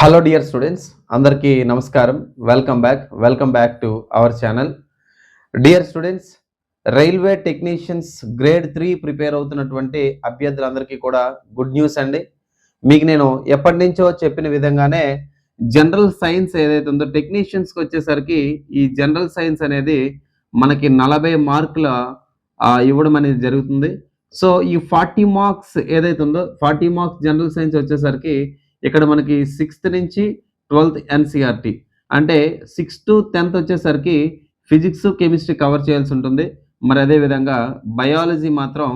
Hello dear students, అందరికీ నమస్కారం. Welcome back to our channel. Dear students, railway technicians grade 3 prepare అవుతున్నటువంటి అభ్యర్థులందరికీ కూడా good news అండి. మీకు నేను ఎప్పటి నుంచో చెప్పిన విధంగానే జనరల్ సైన్స్ ఏదైతే ఉందో టెక్నీషియన్స్కి వచ్చేసరికి ఈ జనరల్ సైన్స్ అనేది మనకి 40 మార్కుల ఇవ్వడం అనేది జరుగుతుంది. సో ఈ 40 మార్క్స్ ఏదైతే ఉందో 40 మార్క్స్ జనరల్ సైన్స్ వచ్చేసరికి ఇక్కడ మనకి 6th నుంచి 12th ఎన్సీఆర్టీ అంటే 6th to 10th వచ్చేసరికి ఫిజిక్స్ కెమిస్ట్రీ కవర్ చేయాల్సి ఉంటుంది. మరి అదేవిధంగా బయాలజీ మాత్రం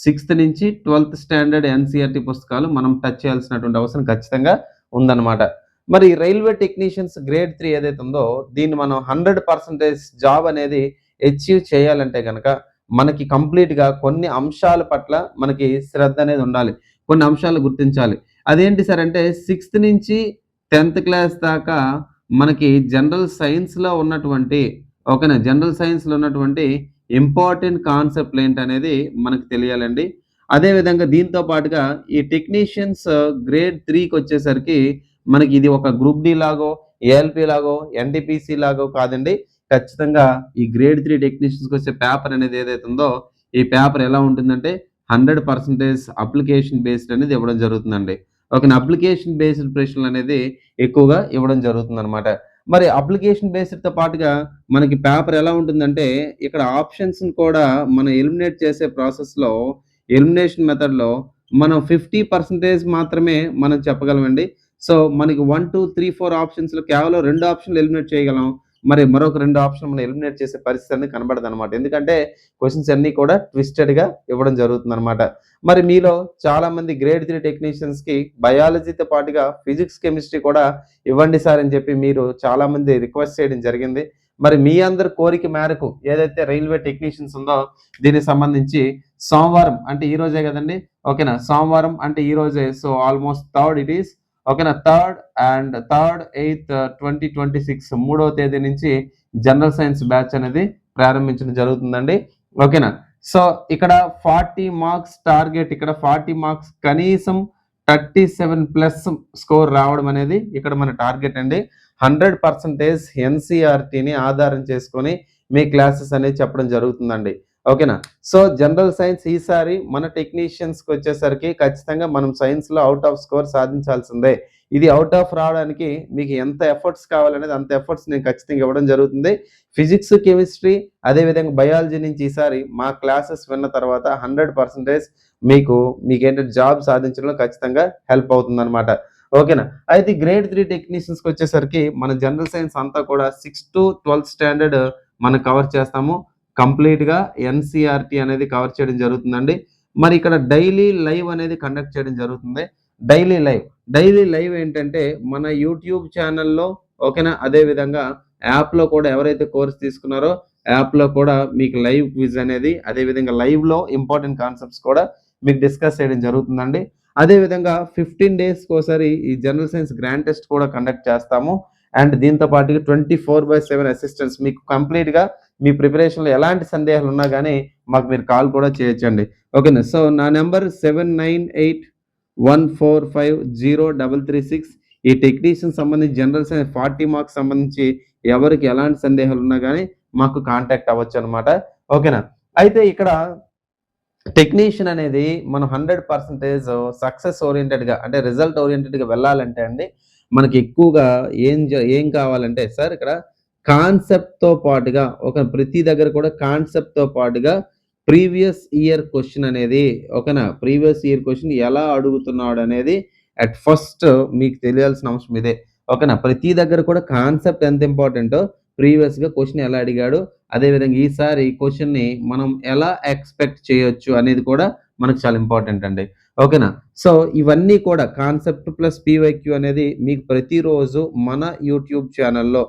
6th నుంచి 12th స్టాండర్డ్ ఎన్సీఆర్టీ పుస్తకాలు మనం టచ్ చేయాల్సినటువంటి అవసరం ఖచ్చితంగా ఉందన్నమాట. మరి రైల్వే టెక్నీషియన్స్ గ్రేడ్ 3 ఏదైతే ఉందో దీన్ని మనం 100% జాబ్ అనేది అచీవ్ చేయాలంటే కనుక మనకి కంప్లీట్గా కొన్ని అంశాల పట్ల మనకి శ్రద్ధ అనేది ఉండాలి. కొన్ని అంశాలు గుర్తించాలి. అదేంటి సార్ అంటే 6th నుంచి 10th క్లాస్ దాకా మనకి జనరల్ సైన్స్లో ఉన్నటువంటి జనరల్ సైన్స్లో ఉన్నటువంటి ఇంపార్టెంట్ కాన్సెప్ట్లు ఏంటనేది మనకు తెలియాలండి. అదేవిధంగా దీంతో పాటుగా ఈ టెక్నీషియన్స్ గ్రేడ్ 3కి వచ్చేసరికి మనకి ఇది ఒక గ్రూప్ డి లాగో ఏఎల్పి లాగో ఎన్టీపీసీ లాగో కాదండి. ఖచ్చితంగా ఈ గ్రేడ్ 3 టెక్నీషియన్స్కి వచ్చే పేపర్ అనేది ఏదైతే ఉందో ఈ పేపర్ ఎలా ఉంటుందంటే 100% అప్లికేషన్ బేస్డ్ అనేది ఇవ్వడం జరుగుతుందండి. అప్లికేషన్ బేస్డ్ ప్రశ్నలు అనేది ఎక్కువగా ఇవ్వడం జరుగుతుందన్నమాట. మరి అప్లికేషన్ బేస్డ్తో పాటుగా మనకి పేపర్ ఎలా ఉంటుందంటే ఇక్కడ ఆప్షన్స్ని కూడా మనం ఎలిమినేట్ చేసే ప్రాసెస్లో ఎలిమినేషన్ మెథడ్లో మనం 50% మాత్రమే మనం చెప్పగలమండి. సో మనకి 1, 2, 3, 4 ఆప్షన్స్లో కేవలం 2 ఆప్షన్లు ఎలిమినేట్ చేయగలం. మరి మరొక 2 ఆప్షన్ మనం ఎలిమినేట్ చేసే పరిస్థితి అనేది కనబడదు అనమాట. ఎందుకంటే క్వశ్చన్స్ అన్నీ కూడా ట్విస్టెడ్గా ఇవ్వడం జరుగుతుంది అనమాట. మరి మీలో చాలా మంది గ్రేడ్ 3 టెక్నీషియన్స్కి బయాలజీతో పాటుగా ఫిజిక్స్ కెమిస్ట్రీ కూడా ఇవ్వండి సార్ అని చెప్పి మీరు చాలా మంది రిక్వెస్ట్ చేయడం జరిగింది. మరి మీ అందరి కోరిక మేరకు ఏదైతే రైల్వే టెక్నీషియన్స్ ఉందో దీనికి సంబంధించి సోమవారం అంటే ఈ రోజే కదండి. సోమవారం అంటే ఈ రోజే. So almost third it is. 3rd 8th 2026 3వ తేదీ నుంచి జనరల్ సైన్స్ బ్యాచ్ అనేది ప్రారంభించడం జరుగుతుందండి. సో ఇక్కడ 40 మార్క్స్ టార్గెట్, ఇక్కడ 40 మార్క్స్ కనీసం 37+ స్కోర్ రావడం అనేది ఇక్కడ మన టార్గెట్ అండి. 100% ఎన్సీఆర్టీని ఆధారం చేసుకొని మీ క్లాసెస్ అనేది చెప్పడం జరుగుతుందండి. సో జనరల్ సైన్స్ ఈసారి మన టెక్నీషియన్స్కి వచ్చేసరికి ఖచ్చితంగా మనం సైన్స్లో అవుట్ ఆఫ్ స్కోర్ సాధించాల్సిందే. ఇది అవుట్ ఆఫ్ రావడానికి మీకు ఎంత ఎఫర్ట్స్ కావాలనేది అంత ఎఫర్ట్స్ నేను ఖచ్చితంగా ఇవ్వడం జరుగుతుంది. ఫిజిక్స్ కెమిస్ట్రీ అదేవిధంగా బయాలజీ నుంచి ఈసారి మా క్లాసెస్ విన్న తర్వాత 100% మీకేంటంటే జాబ్ సాధించడంలో ఖచ్చితంగా హెల్ప్ అవుతుంది అనమాట. అయితే గ్రేడ్ 3 టెక్నీషియన్స్కి వచ్చేసరికి మన జనరల్ సైన్స్ అంతా కూడా 6th to 12th స్టాండర్డ్ మనం కవర్ చేస్తాము. కంప్లీట్గా ఎన్సీఆర్టీ అనేది కవర్ చేయడం జరుగుతుందండి. మరి ఇక్కడ డైలీ లైవ్ అనేది కండక్ట్ చేయడం జరుగుతుంది. డైలీ లైవ్ ఏంటంటే మన యూట్యూబ్ ఛానల్లో అదేవిధంగా యాప్లో కూడా ఎవరైతే కోర్స్ తీసుకున్నారో యాప్లో కూడా మీకు లైవ్ క్విజ్ అనేది అదేవిధంగా లైవ్లో ఇంపార్టెంట్ కాన్సెప్ట్స్ కూడా మీకు డిస్కస్ చేయడం జరుగుతుందండి. అదేవిధంగా 15 డేస్కి ఒకసారి ఈ జనరల్ సైన్స్ గ్రాండ్ టెస్ట్ కూడా కండక్ట్ చేస్తాము. అండ్ దీంతో పాటుగా 24/7 అసిస్టెంట్స్ మీకు కంప్లీట్గా మీ ప్రిపరేషన్లో ఎలాంటి సందేహాలు ఉన్నా కానీ మాకు మీరు కాల్ కూడా చేయొచ్చండి. సో నా నెంబర్ 7981450336. ఈ టెక్నీషియన్ సంబంధించి జనరల్ సైన్స్ 40 మార్క్స్ సంబంధించి ఎవరికి ఎలాంటి సందేహాలు ఉన్నా కానీ మాకు కాంటాక్ట్ అవ్వచ్చు అనమాట. అయితే ఇక్కడ టెక్నీషియన్ అనేది మనం 100% సక్సెస్ ఓరియంటెడ్గా అంటే రిజల్ట్ ఓరియంటెడ్గా వెళ్ళాలంటే అండి మనకి ఎక్కువగా ఏం కావాలంటే సార్ ఇక్కడ కాన్సెప్ట్తో పాటుగా ప్రతి దగ్గర కూడా కాన్సెప్ట్తో పాటుగా ప్రీవియస్ ఇయర్ క్వశ్చన్ అనేది ప్రీవియస్ ఇయర్ క్వశ్చన్ ఎలా అడుగుతున్నాడు అనేది అట్ ఫస్ట్ మీకు తెలియాల్సిన అవసరం ఇదే. ప్రతి దగ్గర కూడా కాన్సెప్ట్ ఎంత ఇంపార్టెంటో ప్రీవియస్గా క్వశ్చన్ ఎలా అడిగాడు అదేవిధంగా ఈసారి క్వశ్చన్ని మనం ఎలా ఎక్స్పెక్ట్ చేయొచ్చు అనేది కూడా మనకు చాలా ఇంపార్టెంట్ అండి. సో ఇవన్నీ కూడా కాన్సెప్ట్ ప్లస్ పీవైక్యూ అనేది మీకు ప్రతిరోజు మన యూట్యూబ్ ఛానల్లో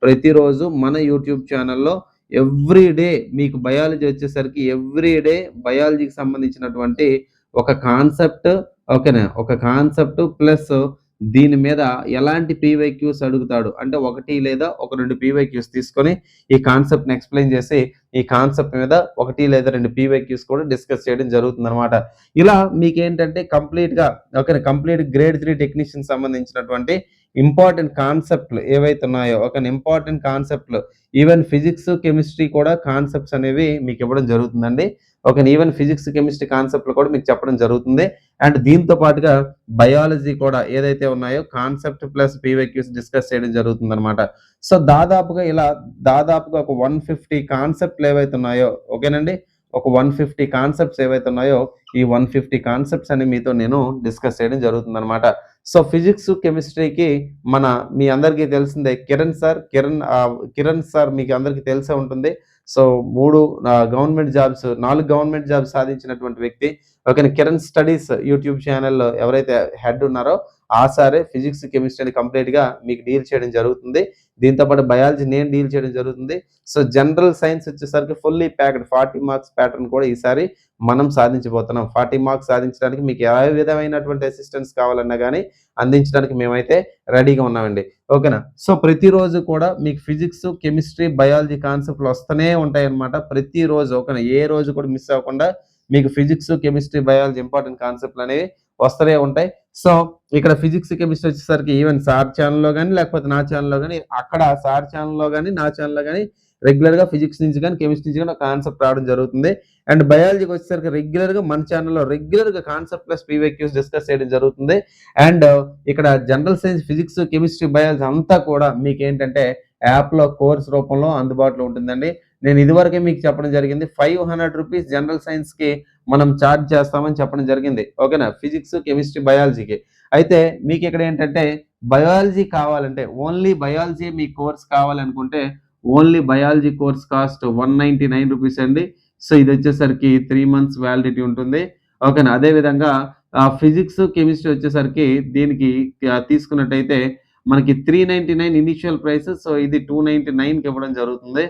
ప్రతిరోజు మన యూట్యూబ్ ఛానల్లో ఎవ్రీడే మీకు బయాలజీ వచ్చేసరికి ఎవ్రీడే బయాలజీకి సంబంధించినటువంటి ఒక కాన్సెప్ట్ ప్లస్ దీని మీద ఎలాంటి పీవైక్యూస్ అడుగుతాడు అంటే 1 లేదా 2 పీవైక్యూస్ తీసుకొని ఈ కాన్సెప్ట్ని ఎక్స్ప్లెయిన్ చేసి ఈ కాన్సెప్ట్ మీద 1 లేదా 2 పీవైక్యూస్ కూడా డిస్కస్ చేయడం జరుగుతుంది అనమాట. ఇలా మీకేంటంటే కంప్లీట్ గ్రేడ్ 3 టెక్నీషియన్ సంబంధించినటువంటి ఇంపార్టెంట్ కాన్సెప్ట్లు ఏవైతే ఉన్నాయో ఇంపార్టెంట్ కాన్సెప్ట్లు ఈవెన్ ఫిజిక్స్ కెమిస్ట్రీ కూడా కాన్సెప్ట్స్ అనేవి మీకు ఇవ్వడం జరుగుతుందండి. ఈవెన్ ఫిజిక్స్ కెమిస్ట్రీ కాన్సెప్ట్లు కూడా మీకు చెప్పడం జరుగుతుంది. అండ్ దీంతో పాటుగా బయాలజీ కూడా ఏదైతే ఉన్నాయో కాన్సెప్ట్ ప్లస్ పీవైక్యూస్ డిస్కస్ చేయడం జరుగుతుంది అనమాట. సో దాదాపుగా ఒక 150 కాన్సెప్ట్లు ఏవైతే ఉన్నాయో ఓకేనండి, ఒక 150 కాన్సెప్ట్స్ ఏవైతే ఉన్నాయో ఈ 150 కాన్సెప్ట్స్ అని మీతో నేను డిస్కస్ చేయడం జరుగుతుంది అనమాట. సో ఫిజిక్స్ కెమిస్ట్రీకి మీ అందరికీ తెలిసిందే కిరణ్ సార్ మీకు అందరికీ తెలిసే ఉంటుంది. సో 4 గవర్నమెంట్ జాబ్స్ సాధించినటువంటి వ్యక్తి. కిరణ్ స్టడీస్ యూట్యూబ్ ఛానల్లో ఎవరైతే హెడ్ ఉన్నారో ఆ సారే ఫిజిక్స్ కెమిస్ట్రీని కంప్లీట్గా మీకు డీల్ చేయడం జరుగుతుంది. దీంతో పాటు బయాలజీ నేను డీల్ చేయడం జరుగుతుంది. సో జనరల్ సైన్స్ వచ్చేసరికి ఫుల్లీ ప్యాక్డ్ 40 మార్క్స్ ప్యాటర్న్ కూడా ఈసారి మనం సాధించబోతున్నాం. 40 మార్క్స్ సాధించడానికి మీకు ఏ విధమైనటువంటి అసిస్టెన్స్ కావాలన్నా కానీ అందించడానికి మేమైతే రెడీగా ఉన్నామండి. ఓకేనా. సో ప్రతిరోజు కూడా మీకు ఫిజిక్స్ కెమిస్ట్రీ బయాలజీ కాన్సెప్ట్లు వస్తూనే ఉంటాయి అన్నమాట. ప్రతిరోజు ఓకేనా, ఏ రోజు కూడా మిస్ అవ్వకుండా మీకు ఫిజిక్స్ కెమిస్ట్రీ బయాలజీ ఇంపార్టెంట్ కాన్సెప్ట్లు అనేవి వస్తూనే ఉంటాయి. సో ఇక్కడ ఫిజిక్స్ కెమిస్ట్రీ వచ్చేసరికి ఈవెన్ సార్ ఛానల్లో కానీ లేకపోతే నా ఛానల్లో కానీ అక్కడ సార్ ఛానల్లో కానీ నా ఛానల్లో కానీ రెగ్యులర్గా ఫిజిక్స్ నుంచి కానీ కెమిస్ట్రీ నుంచి కానీ కాన్సెప్ట్ రావడం జరుగుతుంది. అండ్ బయాలజీకి వచ్చేసరికి రెగ్యులర్గా మన ఛానల్లో రెగ్యులర్గా కాన్సెప్ట్ ప్లస్ పీవైక్యూస్ డిస్కస్ చేయడం జరుగుతుంది. అండ్ ఇక్కడ general science physics chemistry biology అంతా కూడా మీకు ఏంటంటే యాప్లో కోర్స్ రూపంలో అందుబాటులో ఉంటుందండి. నేను ఇదివరకే మీకు చెప్పడం జరిగింది 500 రూపీస్ జనరల్ సైన్స్కి మనం ఛార్జ్ చేస్తామని చెప్పడం జరిగింది. ఓకేనా, ఫిజిక్స్ కెమిస్ట్రీ బయాలజీకి. అయితే మీకు ఇక్కడ ఏంటంటే బయాలజీ కావాలంటే ఓన్లీ బయాలజీ మీ కోర్స్ కావాలనుకుంటే only biology course cost 199 rupees అండి. సో ఇది వచ్చేసరికి 3 months వ్యాలిడిటీ ఉంటుంది. ఓకేనా. అదేవిధంగా ఫిజిక్స్ కెమిస్ట్రీ వచ్చేసరికి దీనికి తీసుకున్నట్టయితే మనకి 399 ఇనిషియల్ ప్రైస్. సో ఇది 299కి ఇవ్వడం జరుగుతుంది.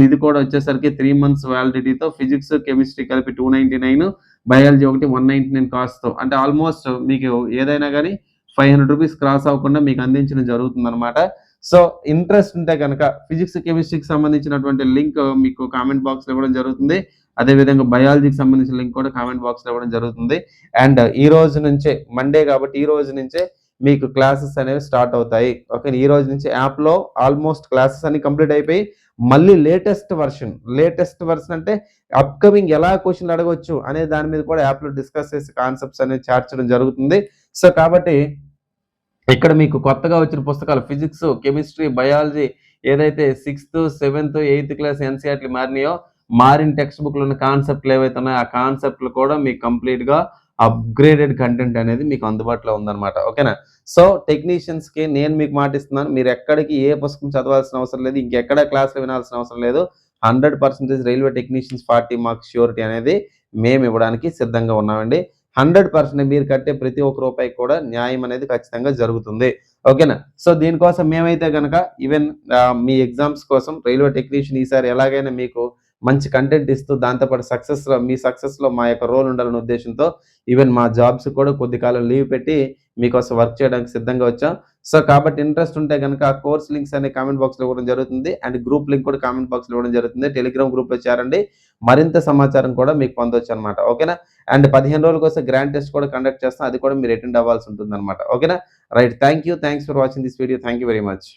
ఇది కూడా వచ్చేసరికి 3 months వ్యాలిడిటీతో ఫిజిక్స్ కెమిస్ట్రీ కలిపి 299, బయాలజీ ఒకటి 199 కాస్ట్తో, అంటే ఆల్మోస్ట్ మీకు ఏదైనా కానీ 500 రూపీస్ క్రాస్ అవ్వకుండా మీకు అందించడం జరుగుతుంది అనమాట. సో ఇంట్రెస్ట్ ఉంటే కనుక ఫిజిక్స్ కెమిస్ట్రీకి సంబంధించినటువంటి లింక్ మీకు కామెంట్ బాక్స్లో ఇవ్వడం జరుగుతుంది. అదేవిధంగా బయాలజీకి సంబంధించిన లింక్ కూడా కామెంట్ బాక్స్లో ఇవ్వడం జరుగుతుంది. అండ్ ఈ రోజు నుంచే మండే కాబట్టి ఈ రోజు నుంచే మీకు క్లాసెస్ అనేవి స్టార్ట్ అవుతాయి. ఓకే, ఈ రోజు నుంచి యాప్లో ఆల్మోస్ట్ క్లాసెస్ అన్ని కంప్లీట్ అయిపోయి మళ్ళీ లేటెస్ట్ వర్షన్ అంటే అప్కమింగ్ ఎలా క్వశ్చన్లు అడగవచ్చు అనే దాని మీద కూడా యాప్లో డిస్కస్ చేసి కాన్సెప్ట్స్ అనేవి చేర్చడం జరుగుతుంది. సో కాబట్టి ఇక్కడ మీకు కొత్తగా వచ్చిన పుస్తకాలు ఫిజిక్స్ కెమిస్ట్రీ బయాలజీ ఏదైతే 6th 7th 8th class NCERT మారిన టెక్స్ట్ బుక్లో ఉన్న కాన్సెప్ట్లు ఏవైతే ఉన్నాయో ఆ కాన్సెప్ట్లు కూడా మీకు కంప్లీట్గా అప్గ్రేడెడ్ కంటెంట్ అనేది మీకు అందుబాటులో ఉందన్నమాట. ఓకేనా. సో టెక్నీషియన్స్కి నేను మీకు మాటిస్తున్నాను, మీరు ఎక్కడికి ఏ పుస్తకం చదవాల్సిన అవసరం లేదు, ఇంకెక్కడ క్లాసులు వినాల్సిన అవసరం లేదు. 100% రైల్వే టెక్నీషియన్స్ 40 మార్క్స్ ష్యూరిటీ అనేది మేము ఇవ్వడానికి సిద్ధంగా ఉన్నామండి. 100% మీరు కట్టే ప్రతి ఒక్క రూపాయికి కూడా న్యాయం అనేది ఖచ్చితంగా జరుగుతుంది. ఓకేనా. సో దీనికోసం మేమైతే కనుక ఈవెన్ మీ ఎగ్జామ్స్ కోసం రైల్వే టెక్నీషియన్ ఈసారి ఎలాగైనా మీకు మంచి కంటెంట్ ఇస్తూ దాంతోపాటు మీ సక్సెస్లో మా యొక్క రోల్ ఉండాలనే ఉద్దేశంతో ఈవెన్ మా జాబ్స్ కూడా కొద్ది కాలం లీవ్ పెట్టి మీకోసం వర్క్ చేయడానికి సిద్ధంగా వచ్చాం. సో కాబట్టి ఇంట్రెస్ట్ ఉంటే కనుక కోర్స్ లింక్స్ అనే కామెంట్ బాక్స్లో ఇవ్వడం జరుగుతుంది. అండ్ గ్రూప్ లింక్ కూడా కామెంట్ బాక్స్లో ఇవ్వడం జరుగుతుంది. టెలిగ్రామ్ గ్రూప్లో చేరండి, మరింత సమాచారం కూడా మీకు పొందవచ్చు అనమాట. ఓకేనా. అండ్ 15 రోజుల కోసం గ్రాండ్ టెస్ట్ కూడా కండక్ట్ చేస్తాం, అది కూడా మీరు అటెండ్ అవ్వాల్సి ఉంటుంది అనమాట. ఓకేనా. Right, thanks for watching this video. Thank you very much.